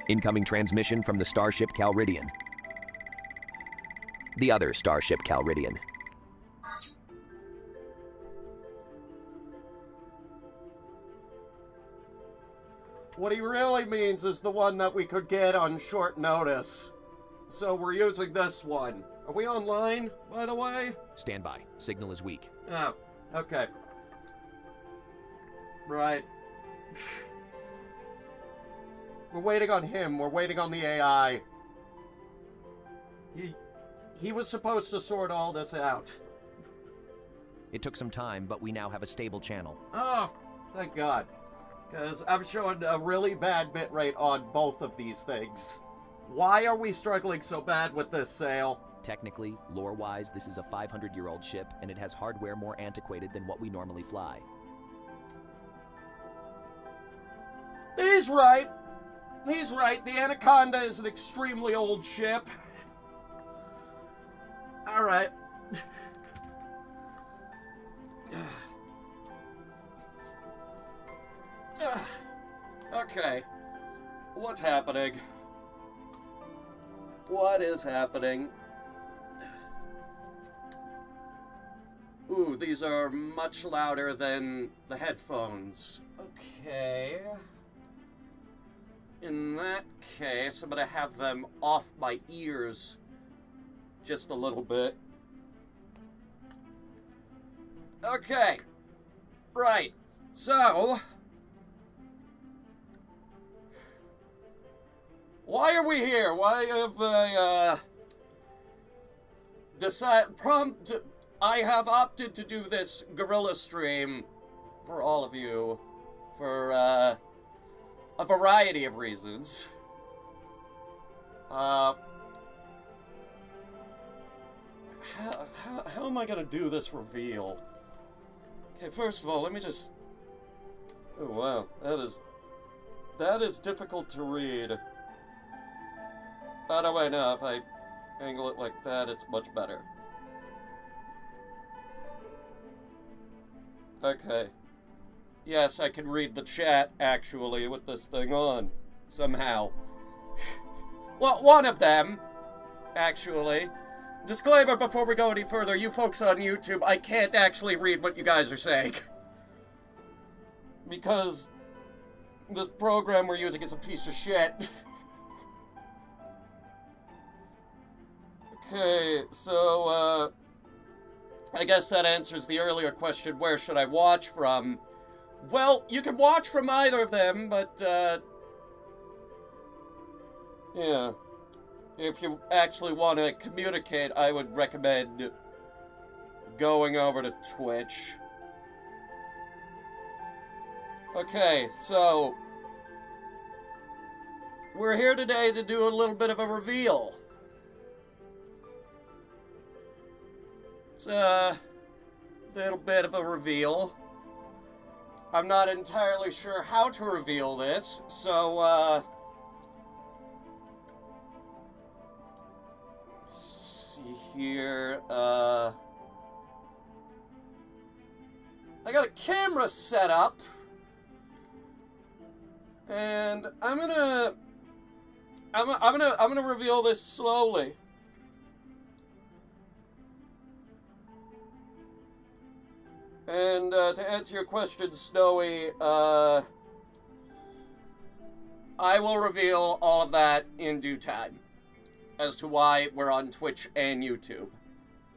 Incoming transmission from the starship Calridian. The other starship Calridian. What he really means is the one that we could get on short notice. So we're using this one. Are we online, by the way? Stand by. Signal is weak. Oh, okay. Right. We're waiting on him. We're waiting on the AI. He was supposed to sort all this out. It took some time, but we now have a stable channel. Oh, thank God. Because I'm showing a really bad bit rate on both of these things. Why are we struggling so bad with this sale? Technically, lore-wise, this is a 500-year-old ship, and it has hardware more antiquated than what we normally fly. He's right. He's right. The Anaconda is an extremely old ship. All right. Okay. What's happening? What is happening? Ooh, these are much louder than the headphones. Okay. In that case, I'm gonna have them off my ears just a little bit. Okay. Right. So, why are we here? Why have I have opted to do this guerrilla stream for all of you for a variety of reasons. How am I gonna do this reveal? Okay, first of all, let me just... Oh wow, that is difficult to read. Oh no, wait, no, if I angle it like that, it's much better. Okay. Yes, I can read the chat, actually, with this thing on. Somehow. Well, one of them, actually. Disclaimer before we go any further, you folks on YouTube, I can't actually read what you guys are saying. Because this program we're using is a piece of shit. Okay, so, I guess that answers the earlier question, where should I watch from? Well, you can watch from either of them, but, yeah. If you actually want to communicate, I would recommend going over to Twitch. Okay, so, we're here today to do a little bit of a reveal. It's a little bit of a reveal. I'm not entirely sure how to reveal this, so, let's see here, I got a camera set up, and I'm gonna reveal this slowly. And, to answer your question, Snowy, I will reveal all of that in due time, as to why we're on Twitch and YouTube.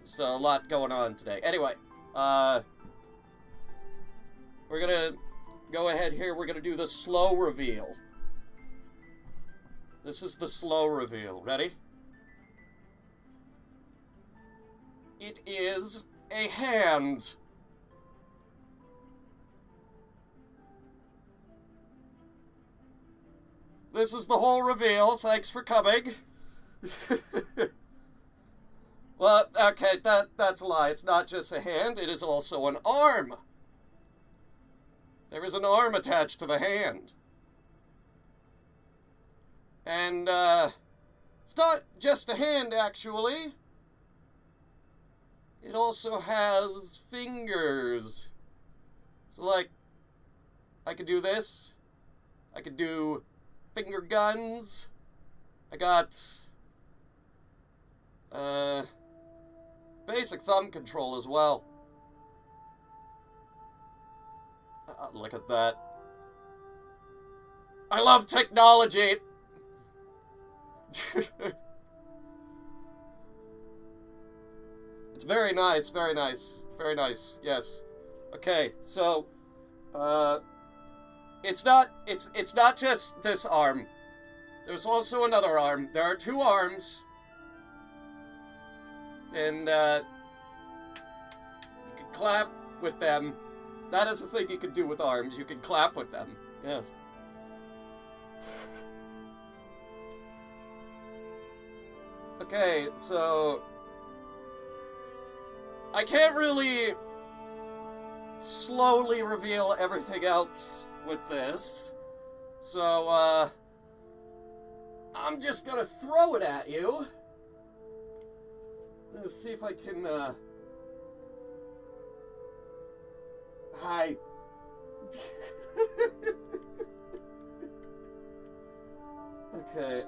So, a lot going on today. Anyway, we're gonna go ahead here, we're gonna do the slow reveal. This is the slow reveal. Ready? It is a hand. This is the whole reveal. Thanks for coming. Well, okay, that's a lie. It's not just a hand. It is also an arm. There is an arm attached to the hand. And, it's not just a hand, actually. It also has fingers. So, like, I could do this. I could do finger guns. I got basic thumb control as well. Look at that. I love technology. It's very nice, very nice, very nice. Yes. Okay, so it's not just this arm. There's also another arm. There are two arms. And you can clap with them. That is the thing you can do with arms. You can clap with them. Yes. Okay, so I can't really slowly reveal everything else with this. So I'm just gonna throw it at you. Let's see if I can hi. Okay,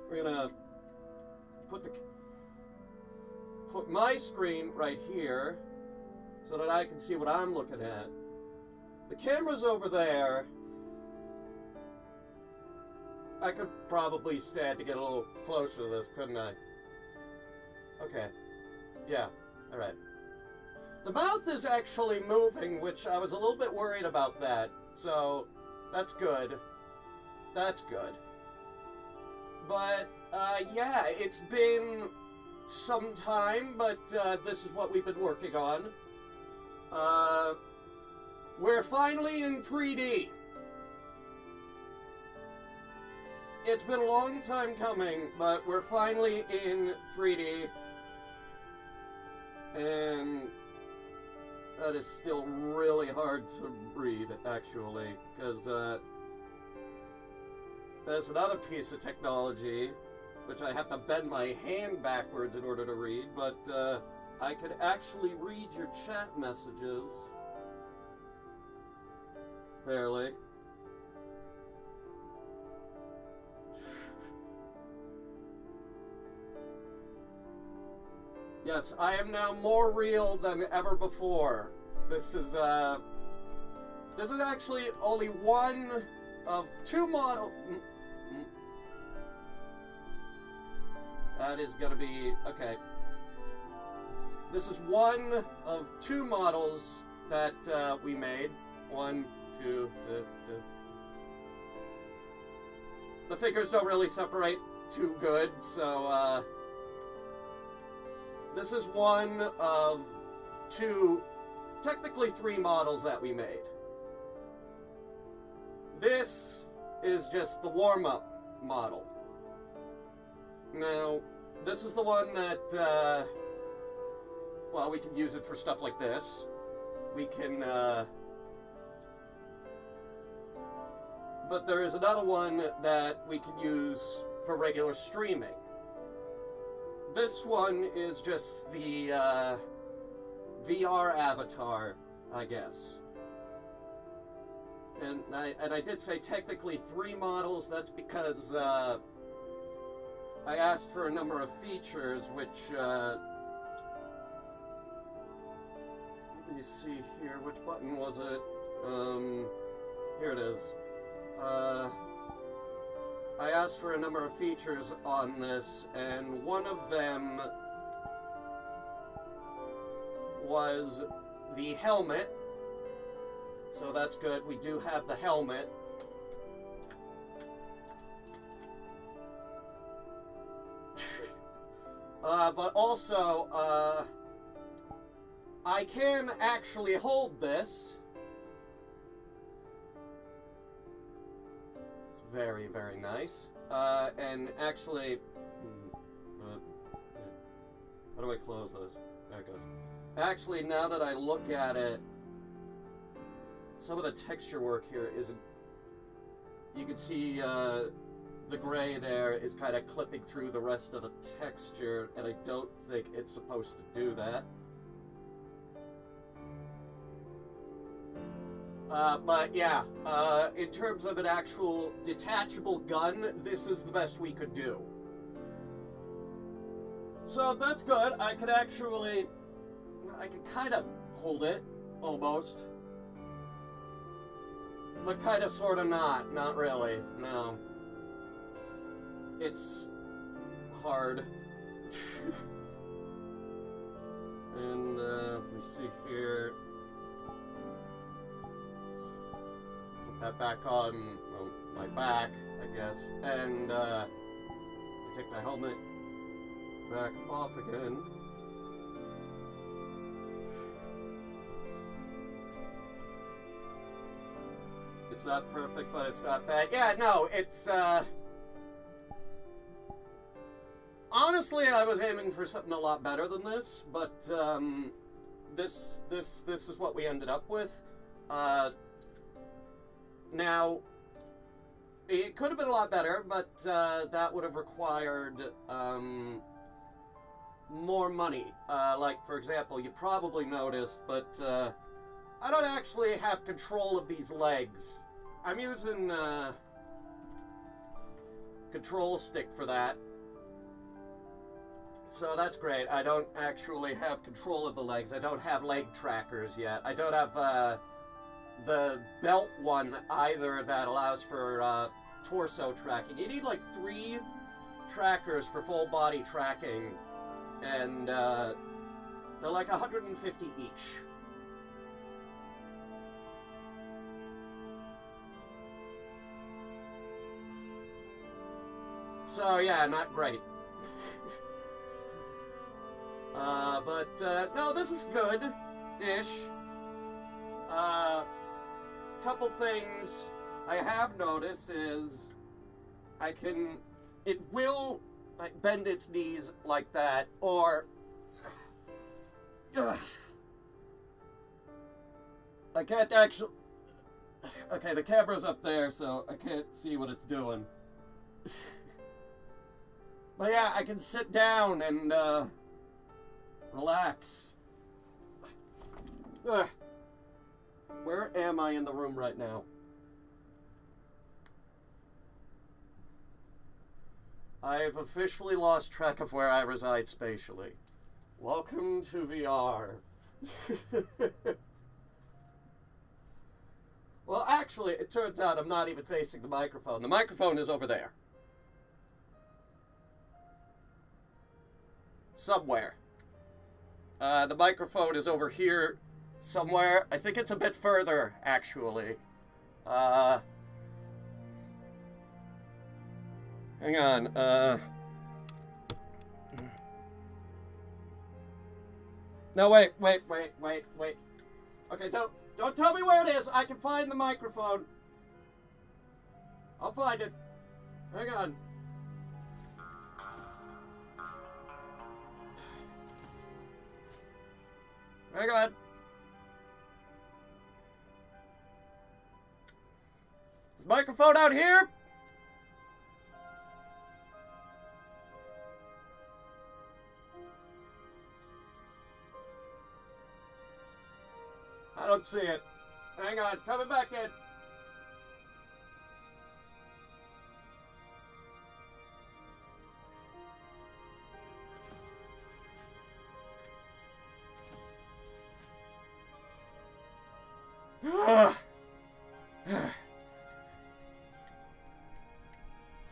we're gonna put my screen right here so that I can see what I'm looking at. The camera's over there. I could probably stand to get a little closer to this, couldn't I? Okay. Yeah, alright. The mouth is actually moving, which I was a little bit worried about that. So, that's good. That's good. But, yeah, it's been some time, but this is what we've been working on. We're finally in 3D. It's been a long time coming, but we're finally in 3D. And that is still really hard to read, actually, because there's another piece of technology which I have to bend my hand backwards in order to read, but I could actually read your chat messages. Barely. Yes, I am now more real than ever before. This is actually only one of two models. That is gonna be, okay. This is one of two models that we made. One, two, The figures don't really separate too good, so this is one of two, technically three models that we made. This is just the warm-up model. Now, this is the one that, well, we can use it for stuff like this. We can, but there is another one that we can use for regular streaming. This one is just the, VR avatar, I guess. And I did say technically three models. That's because, I asked for a number of features, which, let me see here, which button was it? Here it is. I asked for a number of features on this, and one of them was the helmet. So that's good. We do have the helmet. But also, I can actually hold this. It's very, very nice. And actually, how do I close those? There it goes. Actually, now that I look at it, some of the texture work here isn't. You can see the gray there is kind of clipping through the rest of the texture, and I don't think it's supposed to do that. But yeah, in terms of an actual detachable gun, this is the best we could do. So that's good. I could kind of hold it, almost. But kind of, sort of not really, no. It's hard. And, let me see here. Put that back on my back, I guess. And, take the helmet back off again. It's not perfect, but it's not bad. Yeah, no, it's, honestly, I was aiming for something a lot better than this, but, this is what we ended up with. Now, it could have been a lot better, but, that would have required, more money. Like, for example, you probably noticed, but, I don't actually have control of these legs. I'm using, control stick for that. So that's great. I don't actually have control of the legs. I don't have leg trackers yet. I don't have, the belt one either that allows for, torso tracking. You need, like, 3 trackers for full body tracking. And, they're like 150 each. So, yeah, not great. No, this is good-ish. Couple things I have noticed is it will, like, bend its knees like that, or, I can't actually, okay, the camera's up there, so I can't see what it's doing. But yeah, I can sit down and, relax. Ugh. Where am I in the room right now? I've officially lost track of where I reside spatially. Welcome to VR. Well, actually, it turns out I'm not even facing the microphone. The microphone is over there. Somewhere. The microphone is over here somewhere. I think it's a bit further, actually. Hang on, no, wait. Okay, don't tell me where it is. I can find the microphone. I'll find it. Hang on. Hang on. Is the microphone out here? I don't see it. Hang on, coming back in.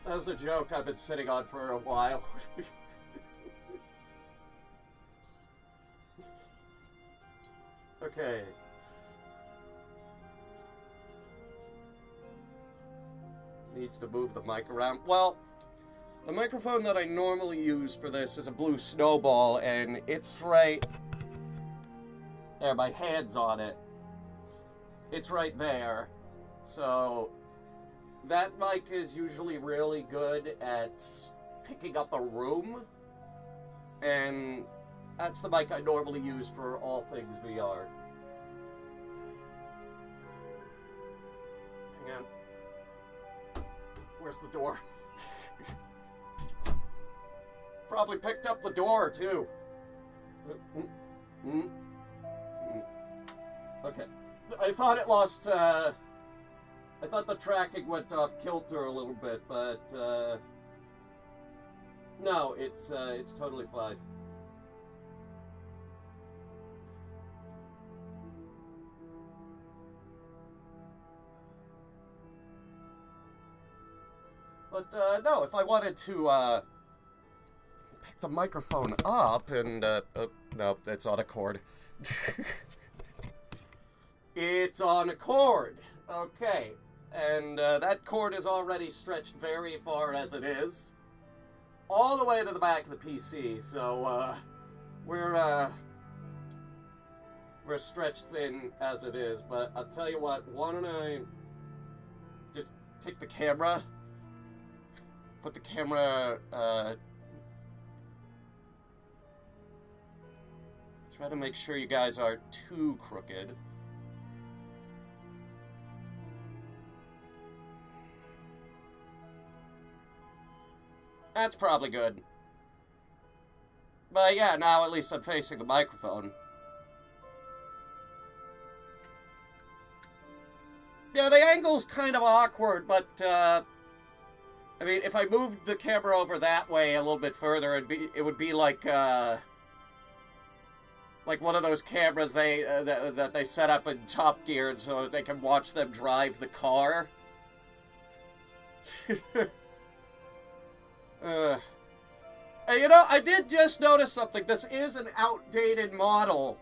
That was a joke I've been sitting on for a while. Okay. Needs to move the mic around. Well, the microphone that I normally use for this is a blue snowball, and it's right there. My hand's on it. It's right there. So that mic is usually really good at picking up a room, and that's the mic I normally use for all things VR. Hang on. Where's the door? Probably picked up the door, too. Okay. I thought it lost, I thought the tracking went off kilter a little bit, but, no, it's totally fine. But, no, if I wanted to, pick the microphone up and, oh, no, it's on a cord. It's on a cord. Okay. And, that cord is already stretched very far as it is. All the way to the back of the PC, so, we're stretched thin as it is, but I'll tell you what, why don't I just take the camera, put the camera, try to make sure you guys aren't too crooked. That's probably good. But yeah, now at least I'm facing the microphone. Yeah, the angle's kind of awkward, but, I mean, if I moved the camera over that way a little bit further, it would be like one of those cameras that they set up in Top Gear so that they can watch them drive the car. And you know, I did just notice something. This is an outdated model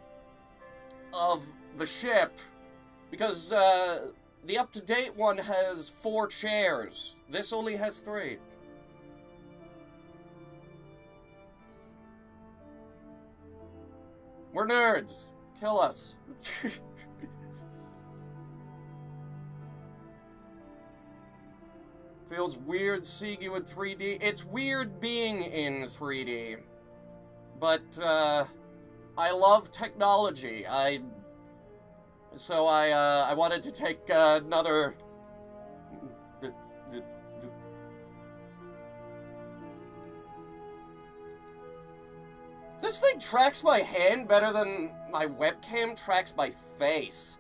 of the ship, because the up-to-date one has 4 chairs. This only has 3. We're nerds. Kill us. Feels weird seeing you in 3D. It's weird being in 3D. But, I love technology. So I wanted to take another... This thing tracks my hand better than my webcam tracks my face.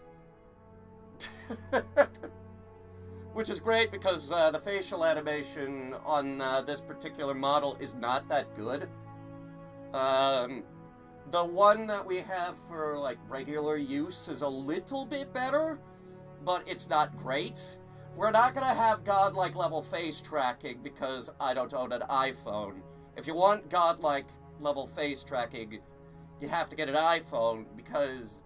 Which is great because the facial animation on this particular model is not that good. The one that we have for, like, regular use is a little bit better, but it's not great. We're not gonna have godlike level face tracking because I don't own an iPhone. If you want godlike level face tracking, you have to get an iPhone because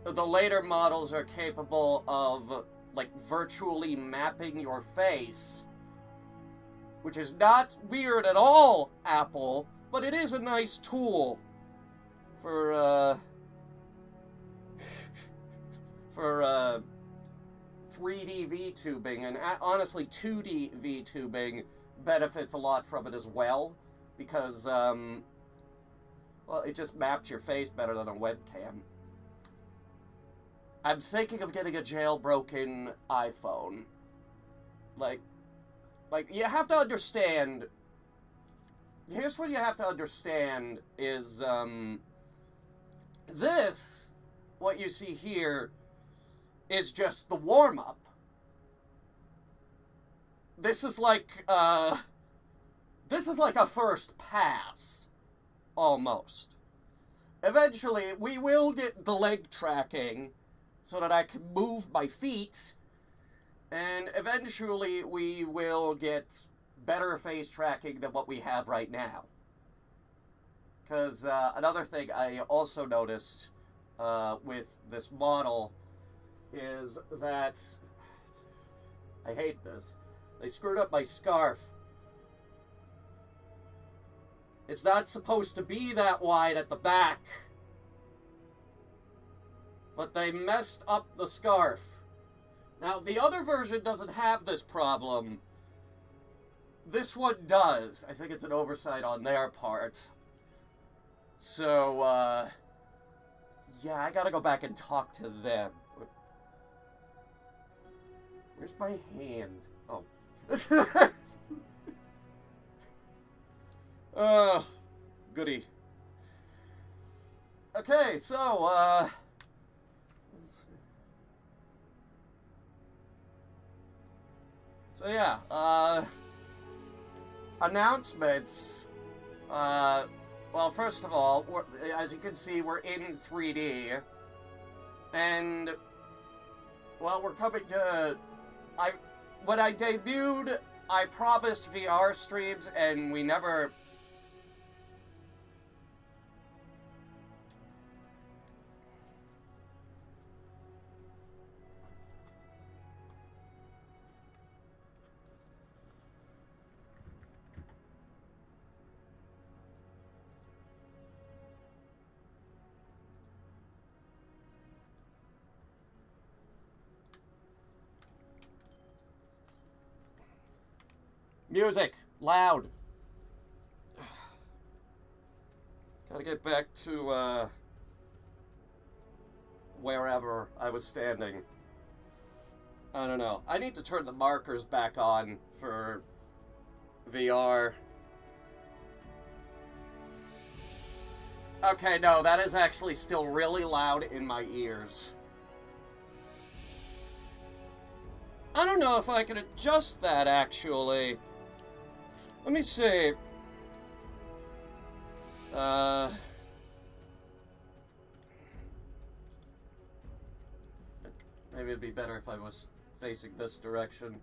the later models are capable of, like, virtually mapping your face, which is not weird at all, Apple, but it is a nice tool for 3D VTubing, and honestly 2D VTubing benefits a lot from it as well, because, well, it just maps your face better than a webcam. I'm thinking of getting a jailbroken iPhone. Like, you have to understand... Here's what you have to understand is, this, what you see here, is just the warm-up. This is like a first pass, almost. Eventually, we will get the leg tracking so that I can move my feet, and eventually we will get better face tracking than what we have right now. Because another thing I also noticed with this model is that, I hate this, they screwed up my scarf. It's not supposed to be that wide at the back, but they messed up the scarf. Now, the other version doesn't have this problem. This one does. I think it's an oversight on their part. So, yeah, I gotta go back and talk to them. Where's my hand? Oh. Goody. Okay, so, So yeah, announcements. Well, first of all, as you can see, we're in 3D. And, well, we're coming to... When I debuted, I promised VR streams, and we never... Music! Loud! Gotta get back to, wherever I was standing. I don't know. I need to turn the markers back on for VR. Okay, no, that is actually still really loud in my ears. I don't know if I can adjust that, actually. Let me see. Maybe it'd be better if I was facing this direction.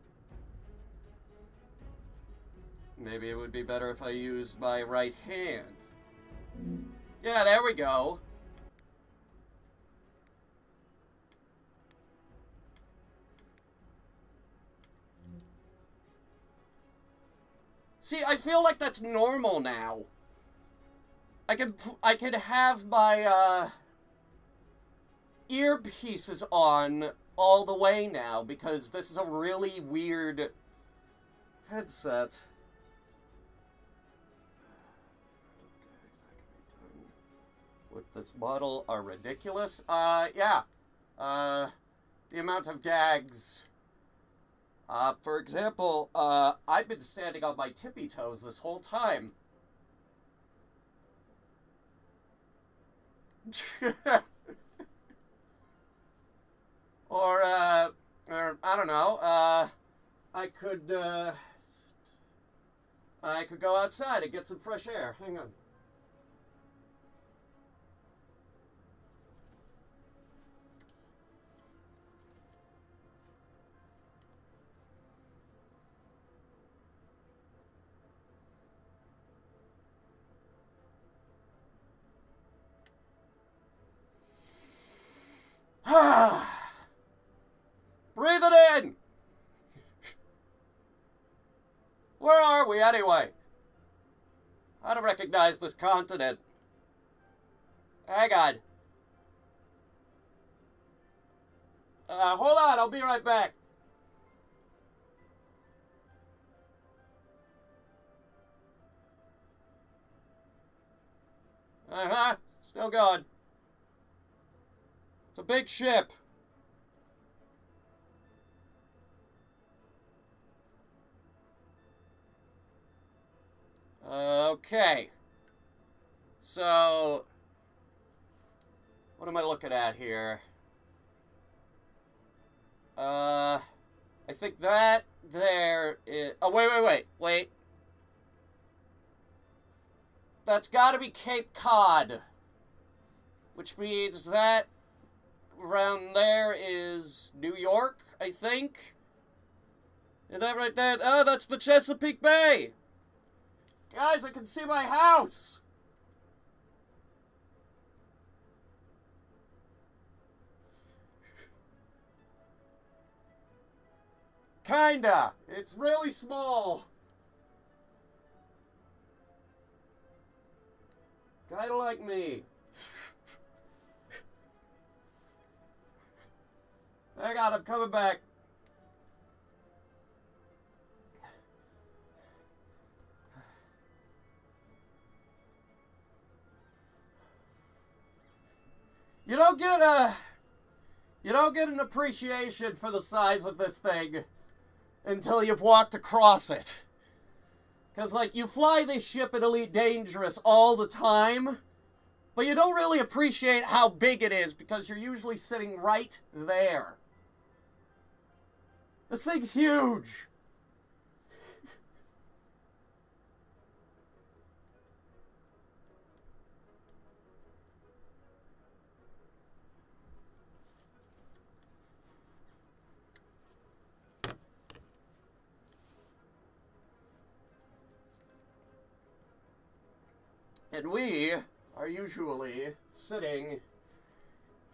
Maybe it would be better if I used my right hand. Yeah, there we go. See, I feel like that's normal now. I can have my, earpieces on all the way now, because this is a really weird headset. With this model are ridiculous. Yeah. The amount of gags. For example, I've been standing on my tippy toes this whole time. or, I don't know, I could go outside and get some fresh air. Hang on. Breathe it in! Where are we, anyway? I don't recognize this continent. Hang on. Hold on, I'll be right back. Uh-huh, still going. It's a big ship. Okay. So, what am I looking at here? I think that there is... Oh, wait. That's gotta be Cape Cod. Which means that around there is New York, I think. Is that right there? Oh, that's the Chesapeake Bay! Guys, I can see my house! Kinda. It's really small. Kinda like me. Hang on, I'm coming back. You don't get an appreciation for the size of this thing until you've walked across it. Because, like, you fly this ship in Elite Dangerous all the time, but you don't really appreciate how big it is because you're usually sitting right there. This thing's huge. And we are usually sitting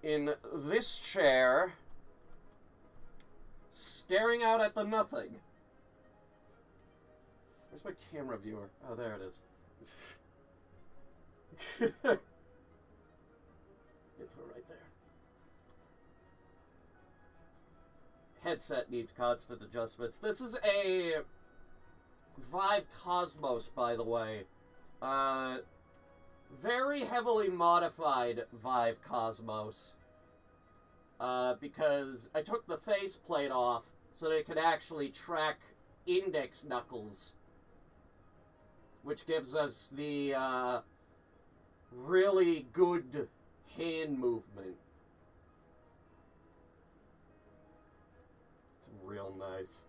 in this chair, staring out at the nothing. Where's my camera viewer? Oh, there it is. Yeah, put it right there. Headset needs constant adjustments. This is a Vive Cosmos, by the way. Very heavily modified Vive Cosmos. Because I took the faceplate off so that it could actually track index knuckles. Which gives us the, really good hand movement. It's real nice.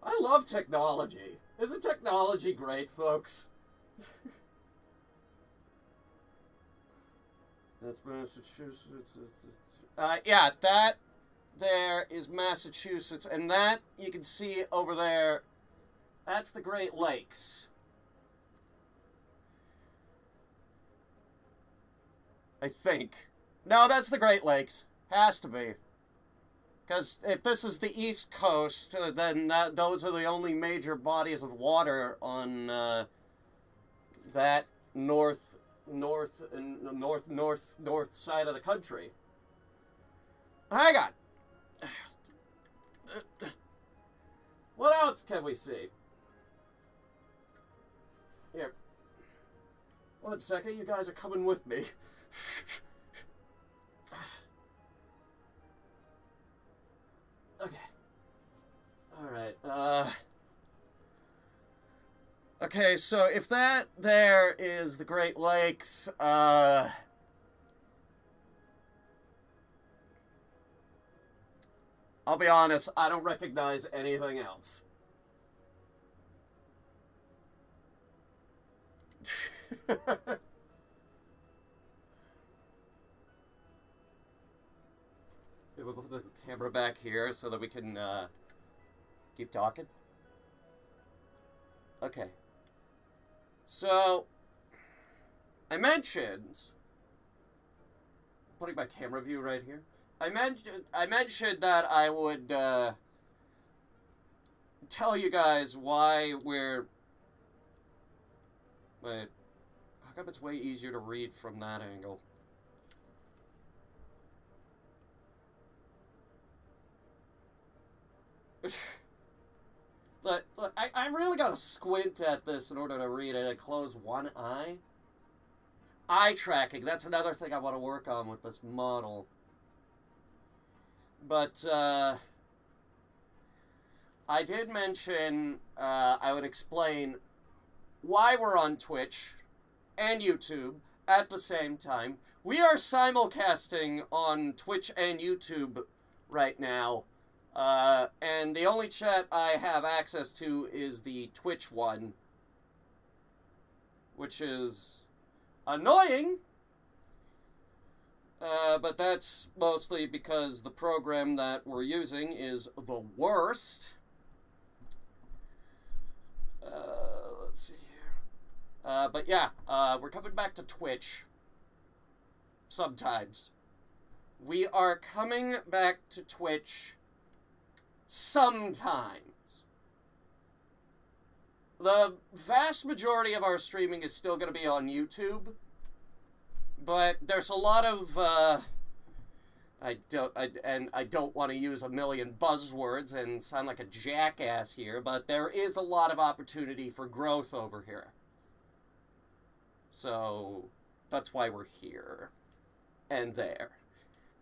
I love technology. Isn't technology great, folks? That's Massachusetts. Yeah, that there is Massachusetts, and that you can see over there. That's the Great Lakes. I think. No, that's the Great Lakes. Has to be. Because if this is the East Coast, then those are the only major bodies of water on that north side of the country. Hang on. What else can we see? Here. 1 second, you guys are coming with me. Okay. Alright, okay, so if that there is the Great Lakes, I'll be honest, I don't recognize anything else. We'll put the camera back here so that we can keep talking. Okay. So, I mentioned, putting my camera view right here. I mentioned that I would tell you guys why we're. Wait, how come it's way easier to read from that angle? Look, I really gotta squint at this in order to read it. I close one eye. Eye tracking, that's another thing I want to work on with this model. But, I did mention, I would explain why we're on Twitch and YouTube at the same time. We are simulcasting on Twitch and YouTube right now. And the only chat I have access to is the Twitch one, which is annoying, but that's mostly because the program that we're using is the worst. Let's see here. But yeah, we're coming back to Twitch sometimes. We are coming back to Twitch sometimes. The vast majority of our streaming is still going to be on YouTube, but there's a lot of, I don't want to use a million buzzwords and sound like a jackass here, but there is a lot of opportunity for growth over here. So, that's why we're here, and there,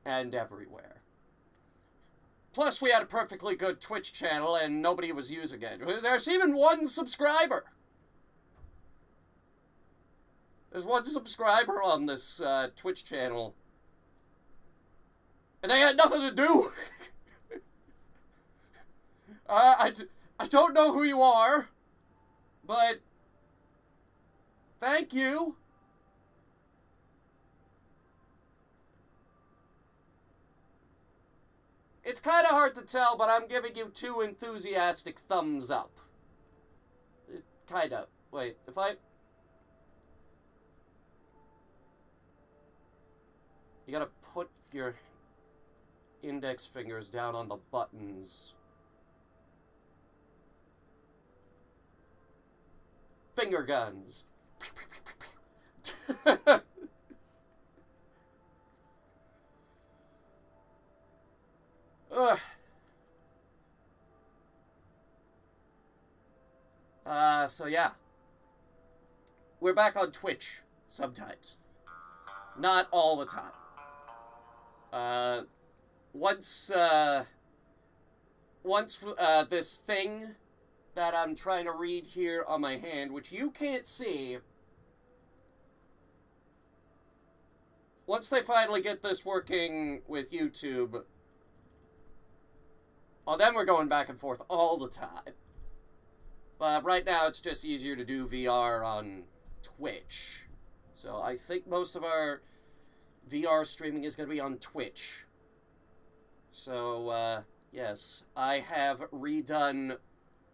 and everywhere. Plus, we had a perfectly good Twitch channel, and nobody was using it. There's even one subscriber! There's one subscriber on this Twitch channel. And they had nothing to do! I don't know who you are, but thank you. It's kind of hard to tell, but I'm giving you 2 enthusiastic thumbs up. Kind of. Wait, if I... You gotta put your index fingers down on the buttons. Finger guns. Ugh. So yeah. We're back on Twitch sometimes. Not all the time. Once this thing that I'm trying to read here on my hand, which you can't see, once they finally get this working with YouTube, well, then we're going back and forth all the time. But right now, it's just easier to do VR on Twitch. So I think most of our VR streaming is going to be on Twitch. So, yes, I have redone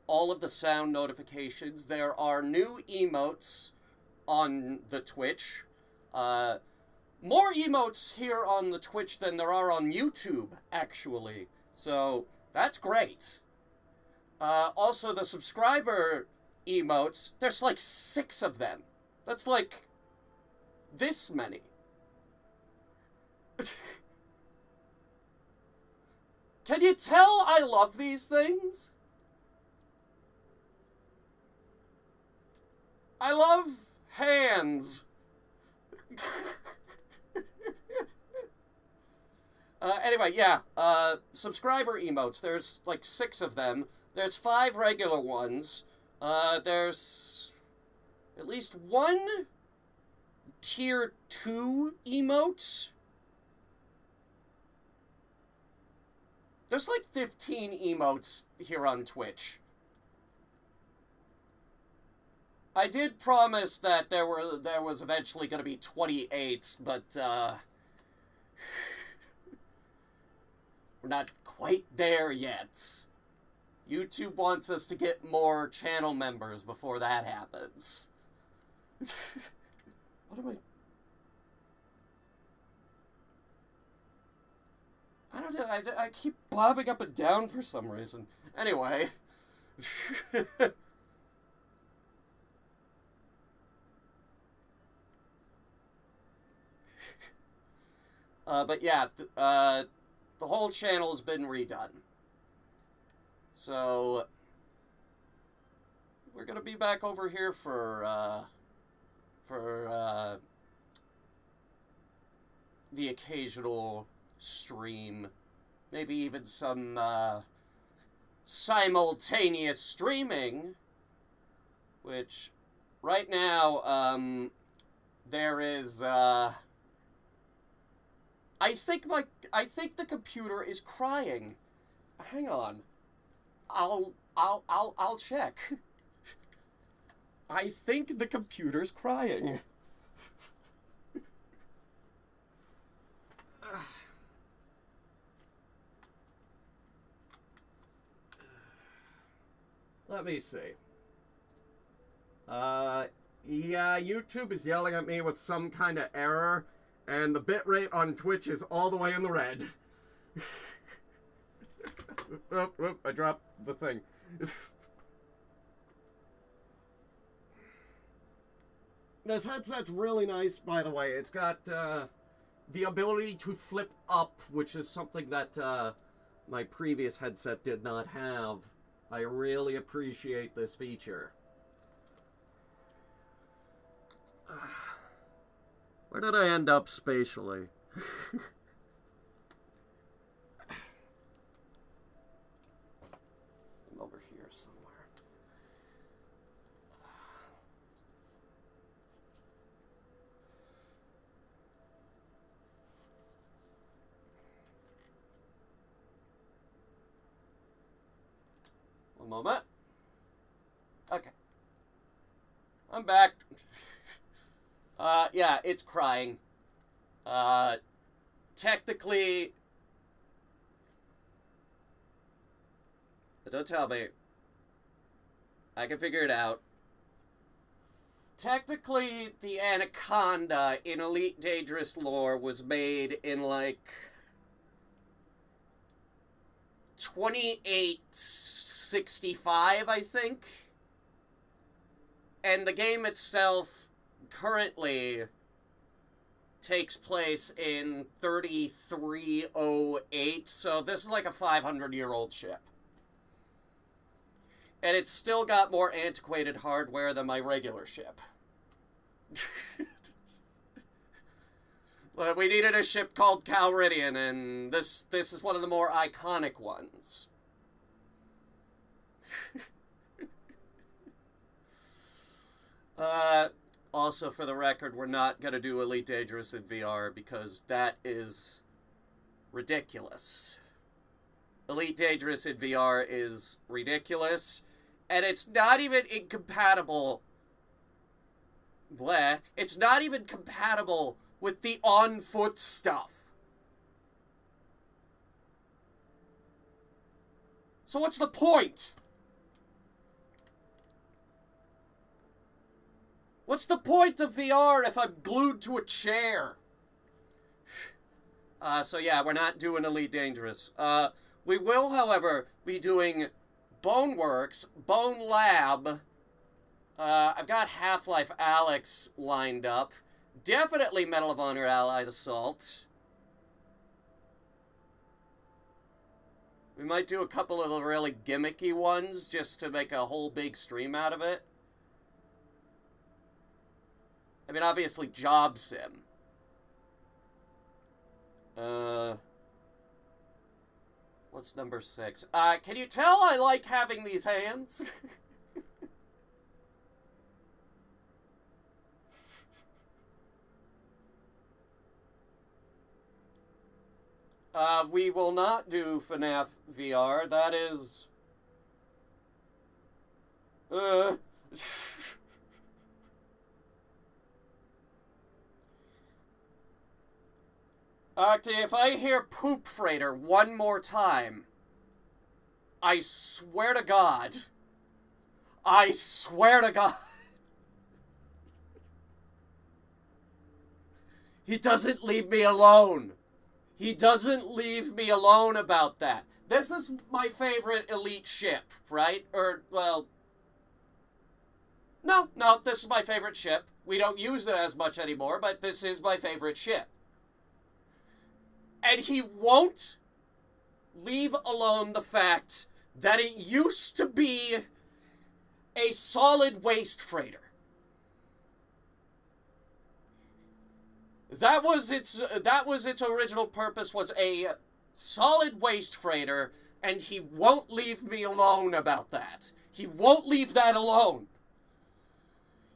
all of the sound notifications. There are new emotes on the Twitch. More emotes here on the Twitch than there are on YouTube, actually. So, that's great. Also, the subscriber emotes, there's like 6 of them. That's like this many. Can you tell I love these things? I love hands. Anyway, yeah, subscriber emotes, there's like 6 of them. There's 5 regular ones. There's at least 1 tier 2 emote. There's like 15 emotes here on Twitch. I did promise that there was eventually going to be 28, but we're not quite there yet. YouTube wants us to get more channel members before that happens. What am I don't know, I keep bobbing up and down for some reason. Anyway. But yeah, the whole channel has been redone. So, we're gonna be back over here for the occasional stream. Maybe even some, simultaneous streaming. Which, right now, there is, I think the computer is crying. Hang on. I'll check. I think the computer's crying. Let me see. Yeah, YouTube is yelling at me with some kind of error, and the bitrate on Twitch is all the way in the red. Oh, I dropped the thing. This headset's really nice, by the way. It's got the ability to flip up, which is something that my previous headset did not have. I really appreciate this feature. Where did I end up spatially? I'm over here somewhere. One moment. Okay. I'm back. Yeah, it's crying. Technically... Don't tell me. I can figure it out. technically, the Anaconda in Elite Dangerous lore was made in, like, 2865, I think. And the game itself currently takes place in 3308, so this is like a 500-year-old ship. And it's still got more antiquated hardware than my regular ship. But we needed a ship called Calridian, and this is one of the more iconic ones. Also, for the record, we're not going to do Elite Dangerous in VR because that is ridiculous. Elite Dangerous in VR is ridiculous, and it's not even incompatible. It's not even compatible with the on-foot stuff. So what's the point? What's the point of VR if I'm glued to a chair? So yeah, we're not doing Elite Dangerous. We will, however, be doing Boneworks, Bone Lab. I've got Half-Life Alyx lined up. Definitely Medal of Honor Allied Assault. We might do a couple of the really gimmicky ones just to make a whole big stream out of it. I mean, obviously, Job Sim. What's number 6? Can you tell I like having these hands? We will not do FNAF VR. That is... Octa, if I hear Poop Freighter one more time, I swear to God. I swear to God. He doesn't leave me alone. He doesn't leave me alone about that. This is my favorite Elite ship, right? Or, well... No, this is my favorite ship. We don't use it as much anymore, but this is my favorite ship. And he won't leave alone the fact that it used to be a solid waste freighter. That was its original purpose, was a solid waste freighter, and he won't leave me alone about that. He won't leave that alone.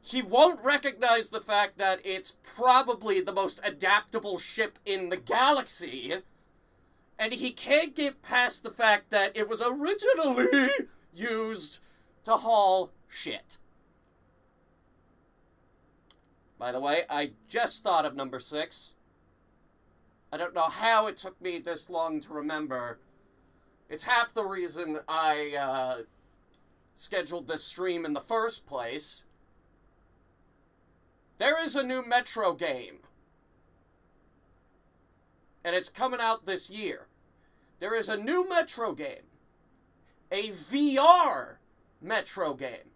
He won't recognize the fact that it's probably the most adaptable ship in the galaxy, and he can't get past the fact that it was originally used to haul shit. By the way, I just thought of number 6. I don't know how it took me this long to remember. It's half the reason I scheduled this stream in the first place. There is a new Metro game. And it's coming out this year. There is a new Metro game. A VR Metro game.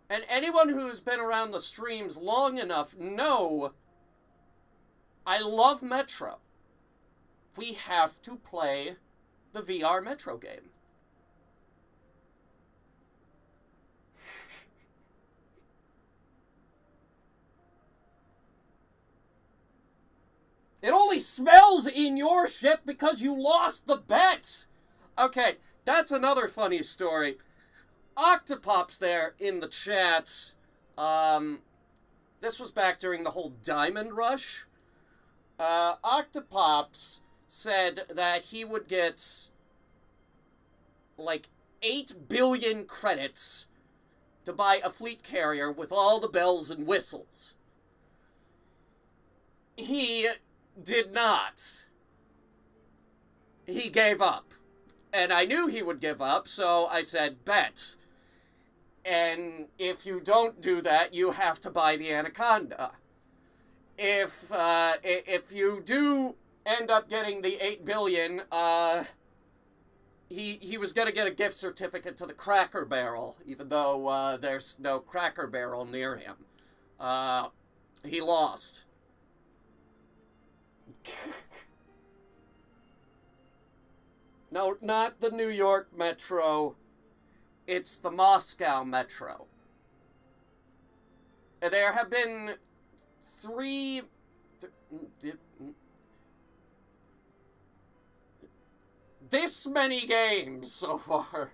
And anyone who's been around the streams long enough know I love Metro. We have to play the VR Metro game. It only smells in your ship because you lost the bet! Okay, that's another funny story. Octopop's there in the chats. This was back during the whole Diamond Rush. Octopops said that he would get like 8 billion credits to buy a fleet carrier with all the bells and whistles. He did not. He gave up. And I knew he would give up, so I said, bet. And if you don't do that, you have to buy the Anaconda. If you do end up getting the $8 billion, he was going to get a gift certificate to the Cracker Barrel, even though there's no Cracker Barrel near him. He lost. No, not the New York Metro. It's the Moscow Metro. There have been this many games so far.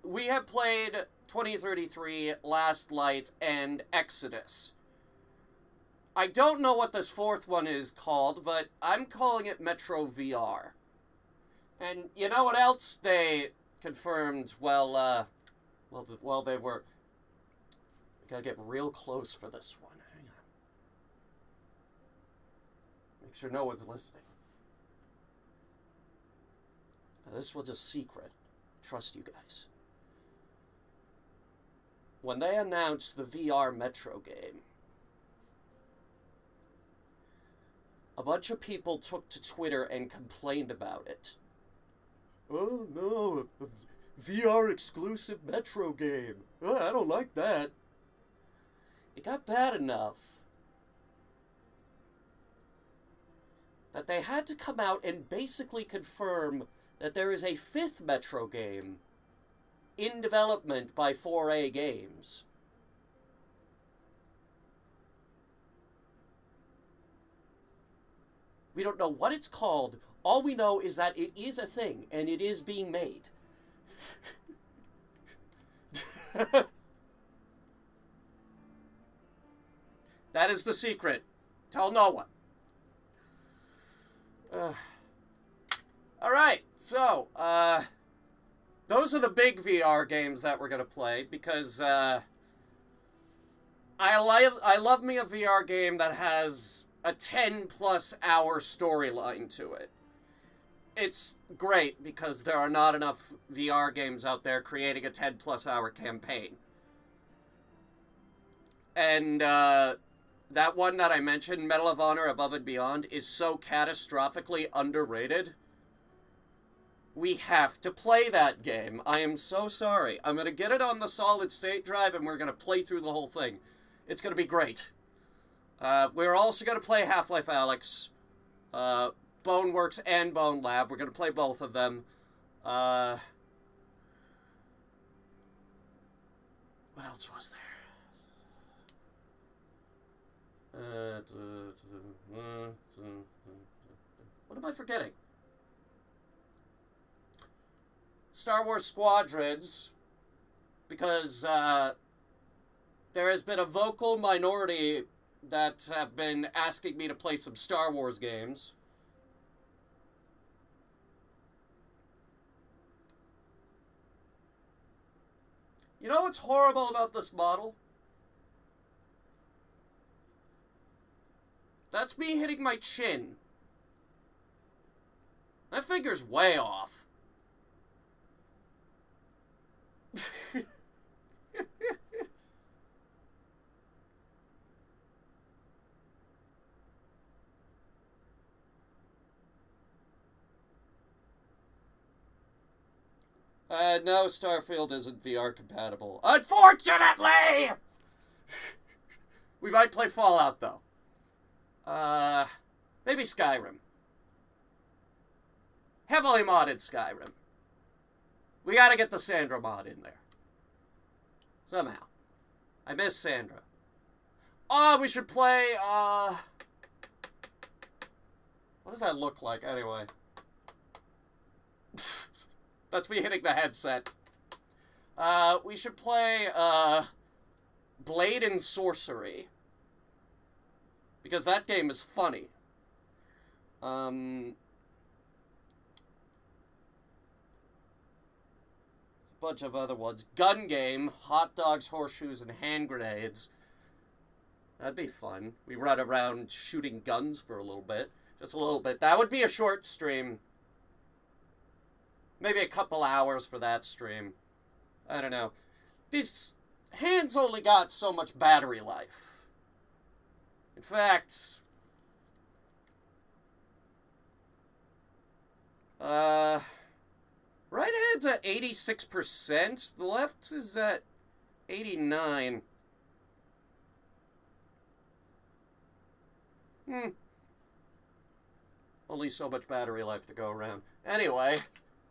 We have played 2033, Last Light, and Exodus. I don't know what this fourth one is called, but I'm calling it Metro VR. And you know what else they confirmed? Well, they were... I gotta get real close for this one. Hang on. Make sure no one's listening. Now, this was a secret. Trust you guys. When they announced the VR Metro game, a bunch of people took to Twitter and complained about it. Oh no, a VR exclusive Metro game. Oh, I don't like that. It got bad enough that they had to come out and basically confirm that there is a fifth Metro game in development by 4A Games. We don't know what it's called. All we know is that it is a thing, and it is being made. That is the secret. Tell no one. Alright, so, those are the big VR games that we're going to play, because, I love me a VR game that has a 10-plus hour storyline to it. It's great, because there are not enough VR games out there creating a 10-plus hour campaign. And, that one that I mentioned, Medal of Honor Above and Beyond, is so catastrophically underrated. We have to play that game. I am so sorry. I'm going to get it on the solid state drive, and we're going to play through the whole thing. It's going to be great. We're also going to play Half-Life Alyx, Boneworks, and Bone Lab. We're going to play both of them. What else was there? What am I forgetting? Star Wars Squadrons, because there has been a vocal minority that have been asking me to play some Star Wars games. You know what's horrible about this model? That's me hitting my chin. That figure's way off. No, Starfield isn't VR compatible. Unfortunately! We might play Fallout, though. Maybe Skyrim. Heavily modded Skyrim. We gotta get the Sandra mod in there. Somehow. I miss Sandra. Oh, we should play, what does that look like, anyway? That's me hitting the headset. We should play, Blade and Sorcery. Because that game is funny. A bunch of other ones. Gun game, hot dogs, horseshoes, and hand grenades. That'd be fun. We run around shooting guns for a little bit. Just a little bit. That would be a short stream. Maybe a couple hours for that stream. I don't know. These hands only got so much battery life. In fact, right hand's at 86%. The left is at 89. Only so much battery life to go around. Anyway,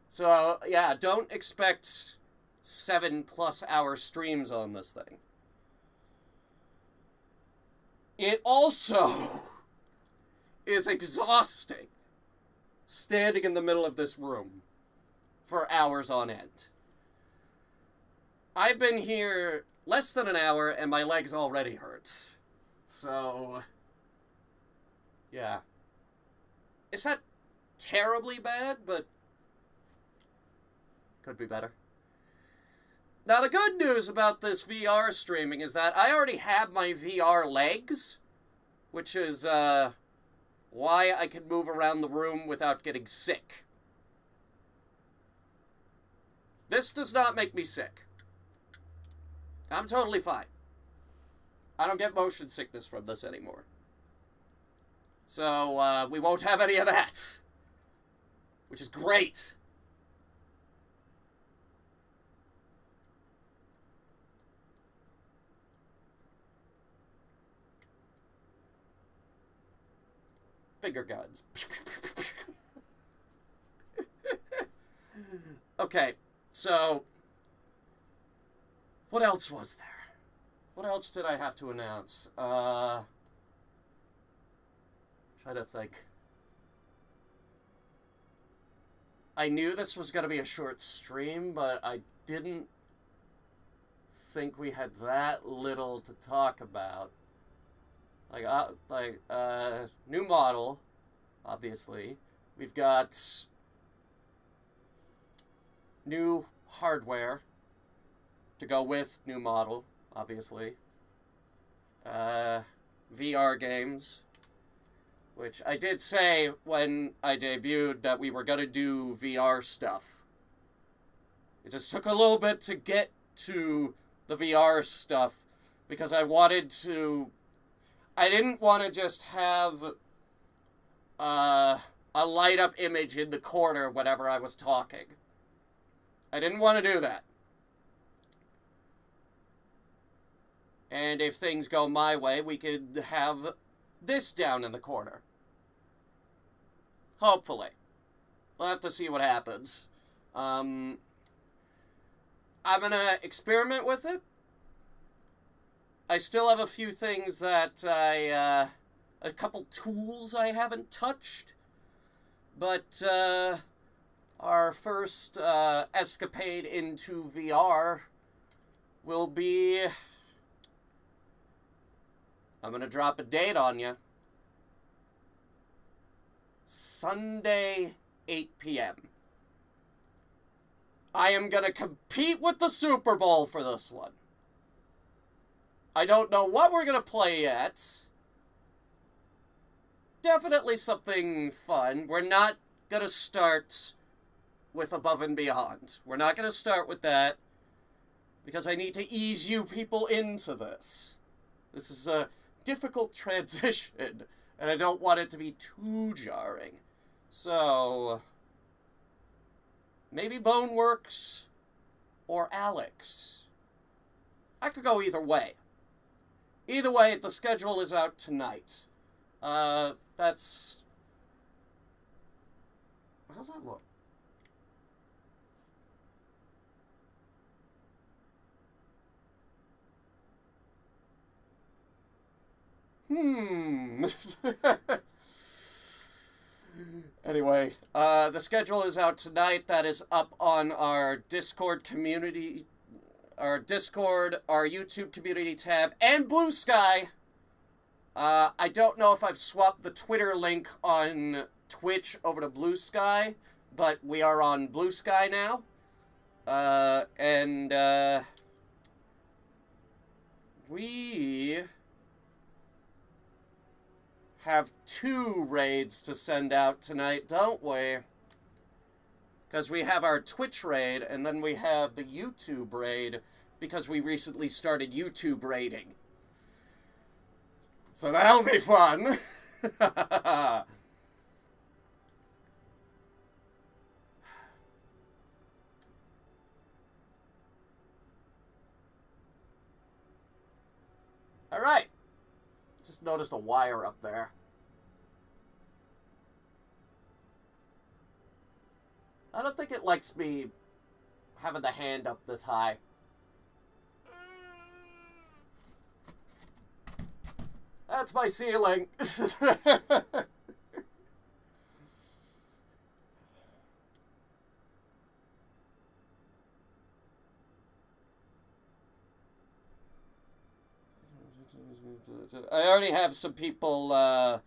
so yeah, don't expect 7+ hour streams on this thing. It also is exhausting standing in the middle of this room for hours on end. I've been here less than an hour and my legs already hurt. So, yeah. It's not terribly bad, but could be better. Now, the good news about this VR streaming is that I already have my VR legs, which is why I can move around the room without getting sick. This does not make me sick. I'm totally fine. I don't get motion sickness from this anymore. So, we won't have any of that. Which is great. Finger guns. Okay, so what else was there? What else did I have to announce? Try to think. I knew this was going to be a short stream, but I didn't think we had that little to talk about. New model, obviously. We've got new hardware to go with new model, obviously. VR games, which I did say when I debuted that we were going to do VR stuff. It just took a little bit to get to the VR stuff because I didn't want to just have a light-up image in the corner whenever I was talking. I didn't want to do that. And if things go my way, we could have this down in the corner. Hopefully. We'll have to see what happens. I'm gonna experiment with it. I still have a few things that a couple tools I haven't touched. But, our first, escapade into VR will be... I'm gonna drop a date on you. Sunday, 8 p.m. I am gonna compete with the Super Bowl for this one. I don't know what we're gonna play yet. Definitely something fun. We're not gonna start with Above and Beyond. We're not gonna start with that because I need to ease you people into this. This is a difficult transition, and I don't want it to be too jarring. So, maybe Boneworks or Alex. I could go either way. Either way, the schedule is out tonight. That's... How's that look? Anyway, the schedule is out tonight. That is up on our Discord community, our Discord, our YouTube community tab, and Blue Sky. I don't know if I've swapped the Twitter link on Twitch over to Blue Sky, but we are on Blue Sky now. We have 2 raids to send out tonight, don't we? Because we have our Twitch raid, and then we have the YouTube raid, because we recently started YouTube raiding. So that'll be fun. Alright. Just noticed a wire up there. I don't think it likes me having the hand up this high. That's my ceiling. I already have some people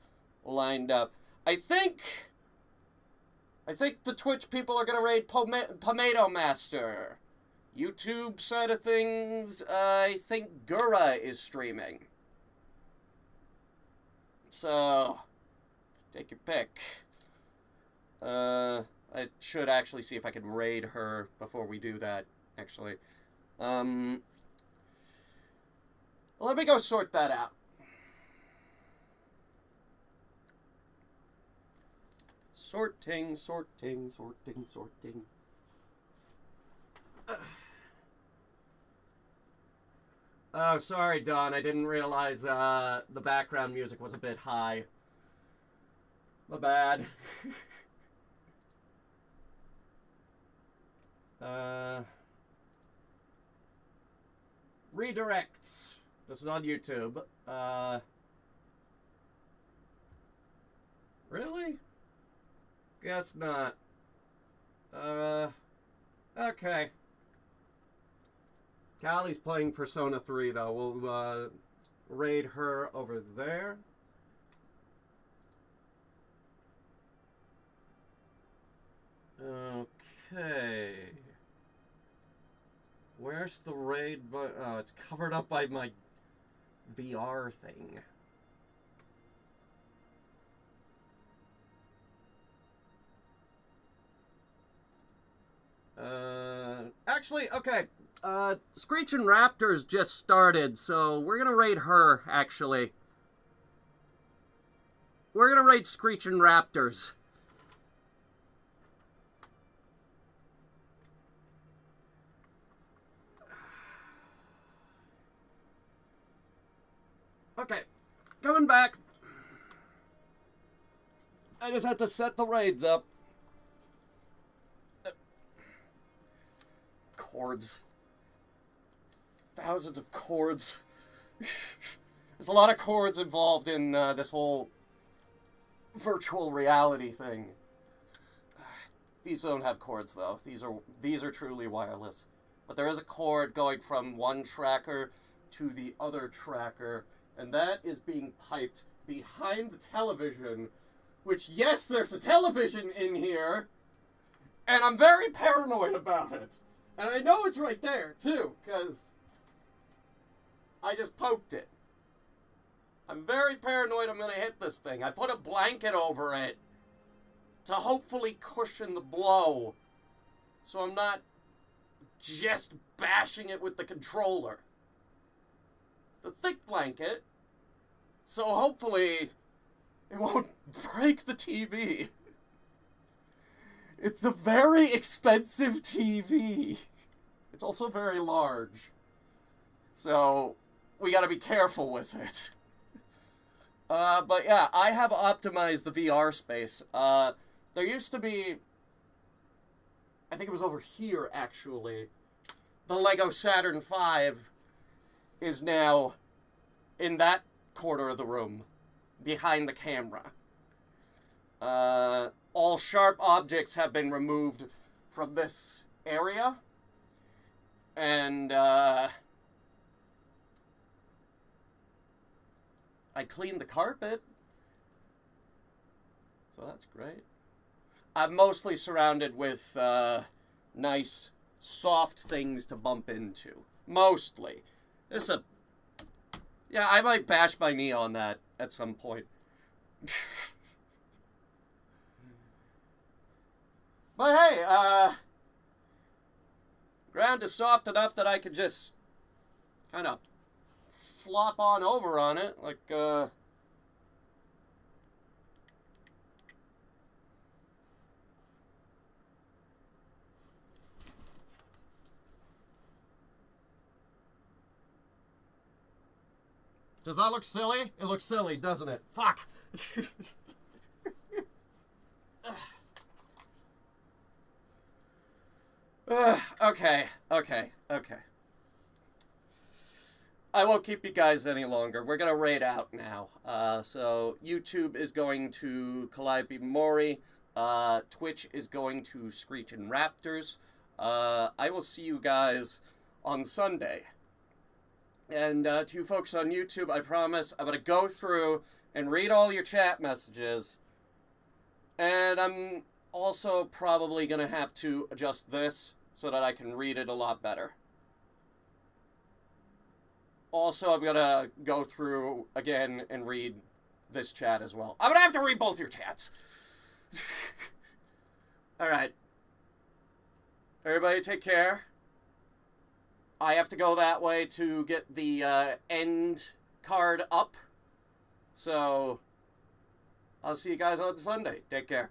lined up. I think the Twitch people are gonna raid Pomato Master. YouTube side of things, I think Gura is streaming. So, take your pick. I should actually see if I can raid her before we do that, actually. Let me go sort that out. Sorting. Oh, sorry, Don. I didn't realize the background music was a bit high. My bad. Redirect. This is on YouTube. Really? Guess not. Okay. Callie's playing Persona 3, though. We'll, raid her over there. Okay. Where's the raid? Oh, it's covered up by my VR thing. Actually, okay. Screeching Raptors just started, so we're gonna raid her, actually. We're gonna raid Screeching Raptors. Okay, coming back. I just had to set the raids up. Chords. Thousands of chords. There's a lot of chords involved in this whole virtual reality thing. These don't have cords, though. These are truly wireless. But there is a cord going from one tracker to the other tracker, and that is being piped behind the television, which, yes, there's a television in here, and I'm very paranoid about it. And I know it's right there, too, because I just poked it. I'm very paranoid I'm going to hit this thing. I put a blanket over it to hopefully cushion the blow, so I'm not just bashing it with the controller. It's a thick blanket, so hopefully it won't break the TV. It's a very expensive TV. It's also very large. So, we gotta be careful with it. But yeah, I have optimized the VR space. There used to be, I think it was over here, actually. The Lego Saturn V is now in that corner of the room, behind the camera. All sharp objects have been removed from this area. And, I cleaned the carpet. So that's great. I'm mostly surrounded with, nice, soft things to bump into. Mostly. Yeah, I might bash my knee on that at some point. But hey, ground is soft enough that I could just kind of flop on over on it, like, Does that look silly? It looks silly, doesn't it? Fuck! Okay. I won't keep you guys any longer. We're gonna raid out now. So YouTube is going to Calliope Mori. Twitch is going to Screech and Raptors. I will see you guys on Sunday. And to you folks on YouTube, I promise I'm gonna go through and read all your chat messages. And I'm also probably gonna have to adjust this so that I can read it a lot better. Also, I'm gonna go through again and read this chat as well. I'm gonna have to read both your chats. Alright. Everybody take care. I have to go that way to get the end card up. So, I'll see you guys on Sunday. Take care.